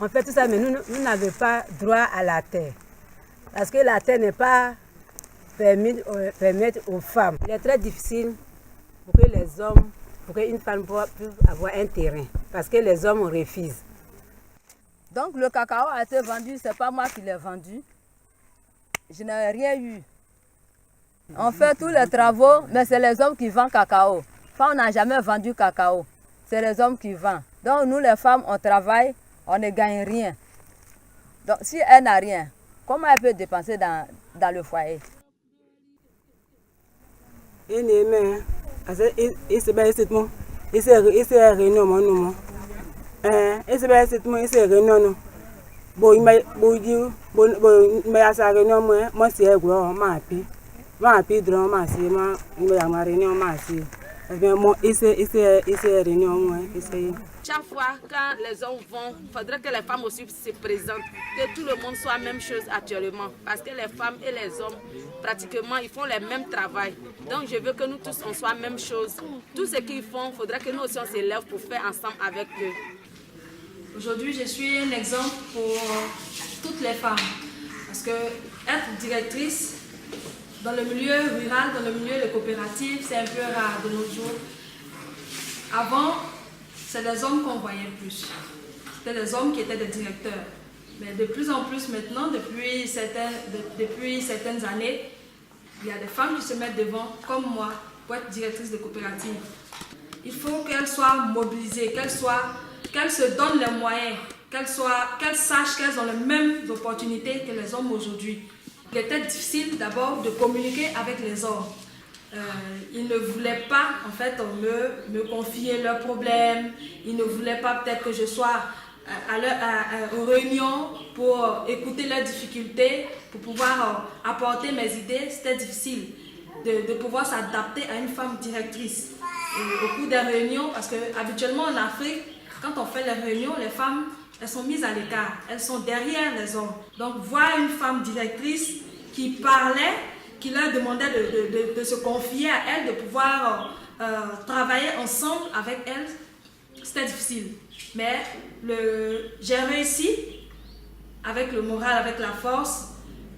on fait tout ça, mais nous n'avons pas droit à la terre. Parce que la terre n'est pas permise aux femmes. Il est très difficile pour que les hommes, pour qu'une femme puisse avoir un terrain. Parce que les hommes refusent. Donc le cacao a été vendu, ce n'est pas moi qui l'ai vendu. Je n'ai rien eu. On fait tous les travaux, mais c'est les hommes qui vendent cacao. Enfin, on n'a jamais vendu cacao. C'est les hommes qui vendent. Donc nous les femmes, on travaille, on ne gagne rien. Donc si elle n'a rien, comment elle peut dépenser dans le foyer? Chaque fois quand les hommes vont, il faudrait que les femmes aussi se présentent, que tout le monde soit la même chose actuellement. Parce que les femmes et les hommes, pratiquement, ils font le même travail. Donc je veux que nous tous, on soit la même chose. Tout ce qu'ils font, il faudrait que nous aussi, on s'élève pour faire ensemble avec eux. Aujourd'hui, je suis un exemple pour toutes les femmes. Parce que être directrice dans le milieu rural, dans le milieu de coopérative, c'est un peu rare de nos jours. Avant, c'est les hommes qu'on voyait plus. C'était les hommes qui étaient des directeurs. Mais de plus en plus maintenant, depuis certaines années, il y a des femmes qui se mettent devant, comme moi, pour être directrice de coopérative. Il faut qu'elles soient mobilisées, qu'elles se donnent les moyens, qu'elles sachent qu'elles ont les mêmes opportunités que les hommes aujourd'hui. Il était difficile d'abord de communiquer avec les hommes. Ils ne voulaient pas en fait me confier leurs problèmes. Ils ne voulaient pas peut-être que je sois aux réunions pour écouter leurs difficultés, pour pouvoir apporter mes idées. C'était difficile de pouvoir s'adapter à une femme directrice. Et au cours des réunions, parce que habituellement en Afrique, quand on fait les réunions, les femmes, elles sont mises à l'écart, elles sont derrière les hommes. Donc voir une femme directrice qui parlait, qui leur demandait de se confier à elle, de pouvoir travailler ensemble avec elle, c'était difficile. Mais j'ai réussi, avec le moral, avec la force,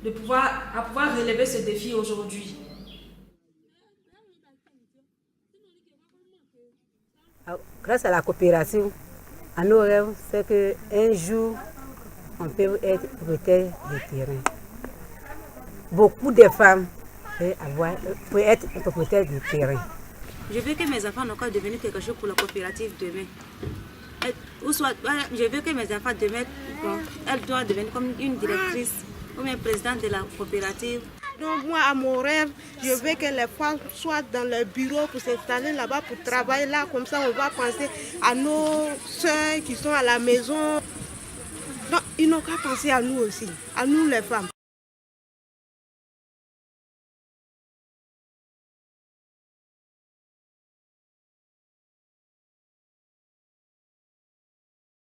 à pouvoir relever ce défi aujourd'hui. Grâce à la coopération, à nos rêves, c'est qu'un jour, on peut être propriétaire de terrain. Beaucoup de femmes peuvent être propriétaires de terrain. Je veux que mes enfants n'ont qu'à devenir quelque chose pour la coopérative demain. Je veux que mes enfants demain, elles doivent devenir comme une directrice, comme une présidente de la coopérative. Donc moi, à mon rêve, je veux que les femmes soient dans leur bureau pour s'installer là-bas, pour travailler là. Comme ça, on va penser à nos soeurs qui sont à la maison. Donc, ils n'ont qu'à penser à nous aussi, à nous les femmes.